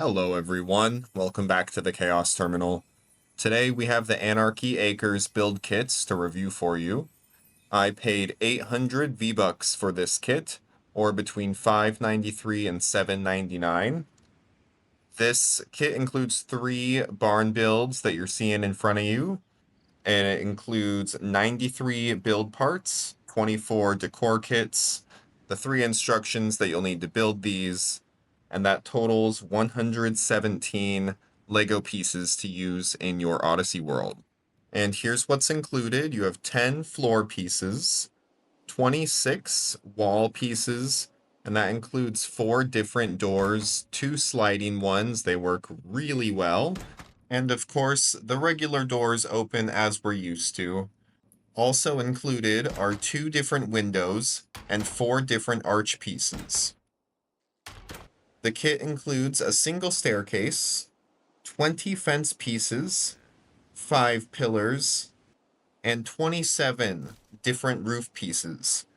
Hello everyone, welcome back to the Chaos Terminal. Today we have the Anarchy Acres build kits to review for you. I paid 800 V-Bucks for this kit, or between $5.93 and $7.99. This kit includes 3 barn builds that you're seeing in front of you, and it includes 93 build parts, 24 decor kits, the 3 instructions that you'll need to build these, and that totals 117 Lego pieces to use in your Odyssey world. And here's what's included. You have 10 floor pieces, 26 wall pieces, and that includes 4 different doors, 2 sliding ones. They work really well. And of course, the regular doors open as we're used to. Also included are 2 different windows and 4 different arch pieces. The kit includes a single staircase, 20 fence pieces, 5 pillars, and 27 different roof pieces.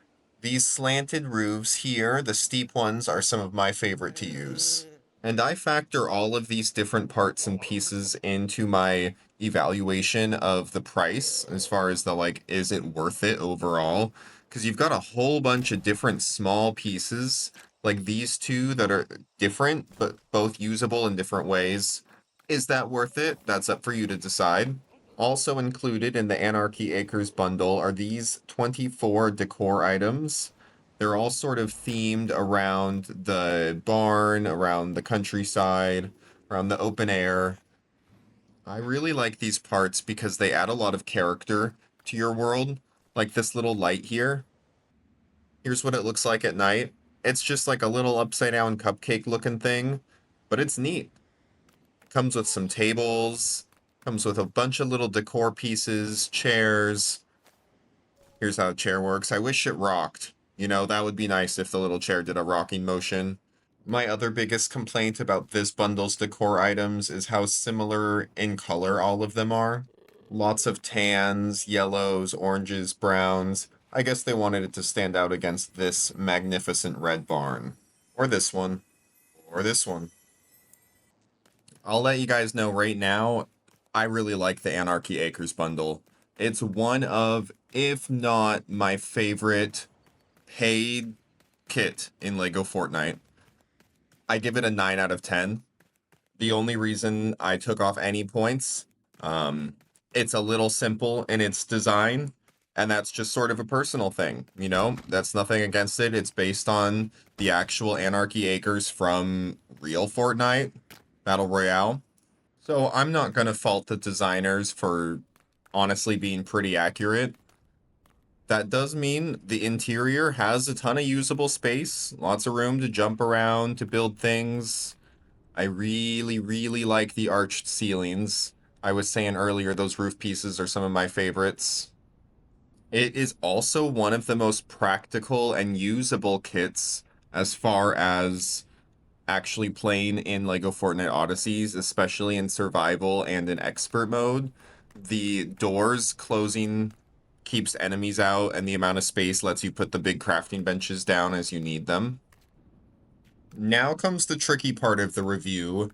These slanted roofs here, the steep ones, are some of my favorite to use. And I factor all of these different parts and pieces into my evaluation of the price as far as is it worth it overall? Because you've got a whole bunch of different small pieces, like these 2 that are different, but both usable in different ways. Is that worth it? That's up for you to decide. Also included in the Anarchy Acres bundle are these 24 decor items. They're all sort of themed around the barn, around the countryside, around the open air. I really like these parts because they add a lot of character to your world. Like this little light here. Here's what it looks like at night. It's just like a little upside down cupcake looking thing, but it's neat. Comes with some tables, comes with a bunch of little decor pieces, chairs. Here's how a chair works. I wish it rocked. You know, that would be nice if the little chair did a rocking motion. My other biggest complaint about this bundle's decor items is how similar in color all of them are. Lots of tans, yellows, oranges, browns. I guess they wanted it to stand out against this magnificent red barn. Or this one. Or this one. I'll let you guys know right now, I really like the Anarchy Acres bundle. It's one of, if not my favorite paid kit in Lego Fortnite. I give it a 9 out of 10. The only reason I took off any points, it's a little simple in its design, and that's just sort of a personal thing, you know? That's nothing against it. It's based on the actual Anarchy Acres from real Fortnite Battle Royale. So I'm not going to fault the designers for honestly being pretty accurate. That does mean the interior has a ton of usable space, lots of room to jump around, to build things. I really, really like the arched ceilings. I was saying earlier, those roof pieces are some of my favorites. It is also one of the most practical and usable kits as far as actually playing in Lego Fortnite Odysseys, especially in survival and in expert mode. The doors closing keeps enemies out, and the amount of space lets you put the big crafting benches down as you need them. Now comes the tricky part of the review.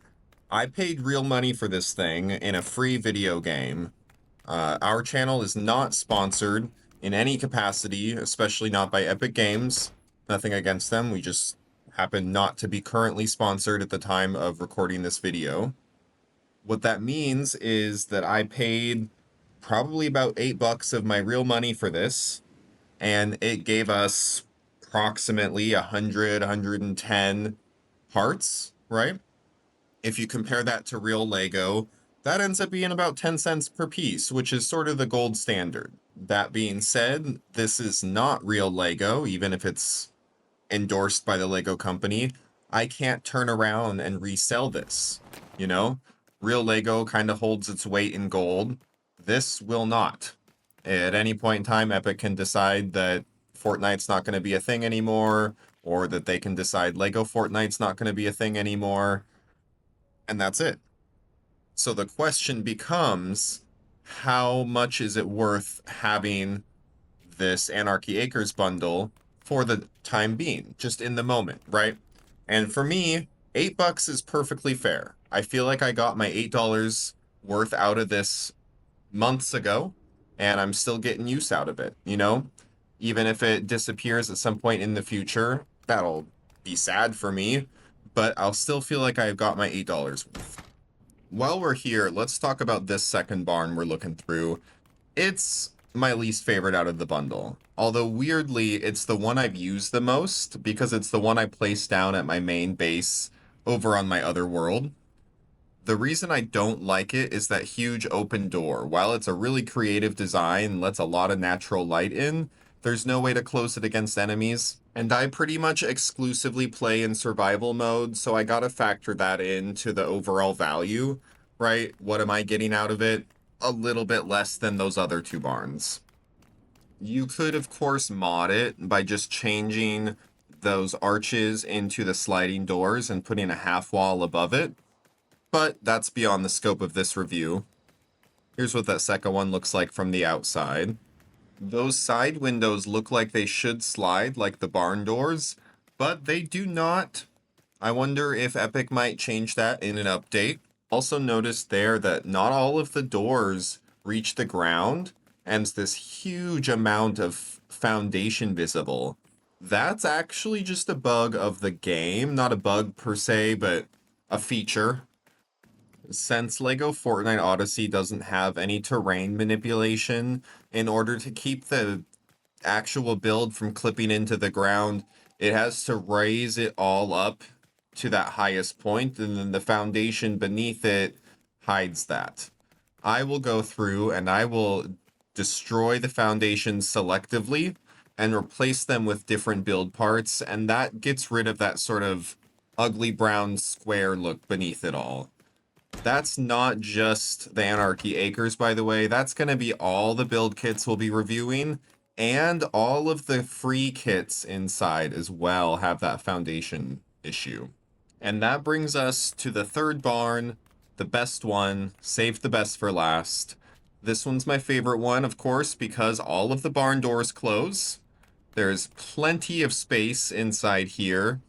I paid real money for this thing in a free video game. Our channel is not sponsored in any capacity, especially not by Epic Games. Nothing against them, we just happen not to be currently sponsored at the time of recording this video. What that means is that I paid probably about $8 of my real money for this, and it gave us approximately 110 parts, right? If you compare that to real Lego, that ends up being about 10 cents per piece, which is sort of the gold standard. That being said, this is not real Lego, even if it's endorsed by the Lego company. I can't turn around and resell this, you know? Real Lego kind of holds its weight in gold. This will not. At any point in time, Epic can decide that Fortnite's not going to be a thing anymore, or that they can decide Lego Fortnite's not going to be a thing anymore, and that's it. So the question becomes, how much is it worth having this Anarchy Acres bundle for the time being, just in the moment, right? And for me, $8 is perfectly fair. I feel like I got my $8 worth out of this months ago, and I'm still getting use out of it, you know? Even if it disappears at some point in the future, that'll be sad for me, but I'll still feel like I've got my $8 worth. While we're here, let's talk about this second barn we're looking through. It's my least favorite out of the bundle. Although weirdly, it's the one I've used the most because it's the one I placed down at my main base over on my other world. The reason I don't like it is that huge open door. While it's a really creative design, lets a lot of natural light in, there's no way to close it against enemies. And I pretty much exclusively play in survival mode, so I gotta factor that into the overall value, right? What am I getting out of it? A little bit less than those other two barns. You could, of course, mod it by just changing those arches into the sliding doors and putting a half wall above it, but that's beyond the scope of this review. Here's what that second one looks like from the outside. Those side windows look like they should slide like the barn doors, but they do not. I wonder if Epic might change that in an update. Also noticed there that not all of the doors reach the ground, and this huge amount of foundation visible. That's actually just a bug of the game, not a bug per se, but a feature. Since Lego Fortnite Odyssey doesn't have any terrain manipulation, in order to keep the actual build from clipping into the ground, it has to raise it all up to that highest point, and then the foundation beneath it hides that. I will go through and I will destroy the foundations selectively and replace them with different build parts, and that gets rid of that sort of ugly brown square look beneath it all. That's not just the Anarchy Acres, by the way. That's going to be all the build kits we'll be reviewing, and all of the free kits inside as well have that foundation issue. And that brings us to the third barn, the best one, saved the best for last. This one's my favorite one, of course, because all of the barn doors close. There's plenty of space inside here.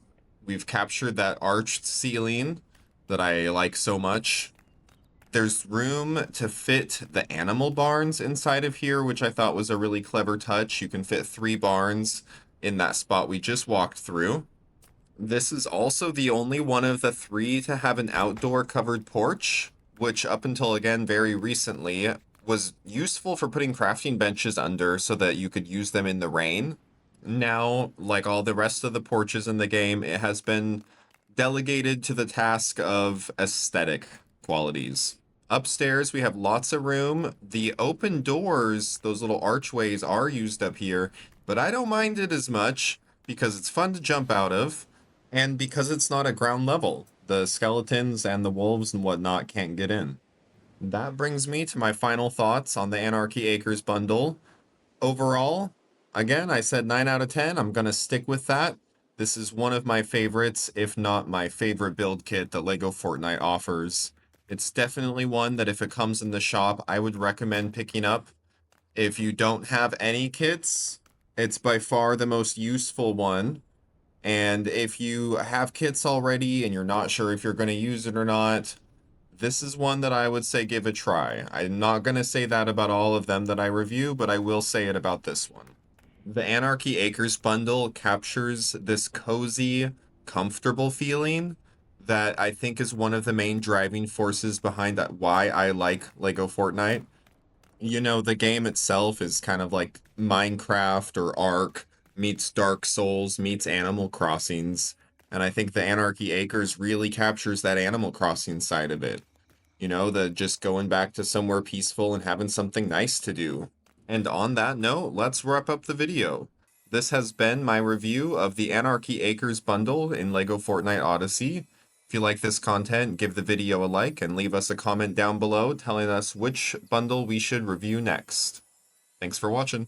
We've captured that arched ceiling that I like so much. There's room to fit the animal barns inside of here, which I thought was a really clever touch. You can fit 3 barns in that spot we just walked through. This is also the only one of the 3 to have an outdoor covered porch, which up until, again, very recently was useful for putting crafting benches under so that you could use them in the rain. Now, like all the rest of the porches in the game, it has been delegated to the task of aesthetic qualities. Upstairs, we have lots of room. The open doors, those little archways, are used up here, but I don't mind it as much because it's fun to jump out of, and because it's not a ground level. The skeletons and the wolves and whatnot can't get in. That brings me to my final thoughts on the Anarchy Acres bundle. Overall, again, I said 9 out of 10. I'm going to stick with that. This is one of my favorites, if not my favorite build kit that Lego Fortnite offers. It's definitely one that if it comes in the shop, I would recommend picking up. If you don't have any kits, it's by far the most useful one. And if you have kits already and you're not sure if you're going to use it or not, this is one that I would say give a try. I'm not going to say that about all of them that I review, but I will say it about this one. The Anarchy Acres bundle captures this cozy, comfortable feeling that I think is one of the main driving forces behind that why I like Lego Fortnite. You know, the game itself is kind of like Minecraft or Ark meets Dark Souls meets Animal Crossings, and I think the Anarchy Acres really captures that Animal Crossing side of it. You know, the just going back to somewhere peaceful and having something nice to do. And on that note, let's wrap up the video. This has been my review of the Anarchy Acres bundle in Lego Fortnite Odyssey. If you like this content, give the video a like and leave us a comment down below telling us which bundle we should review next. Thanks for watching.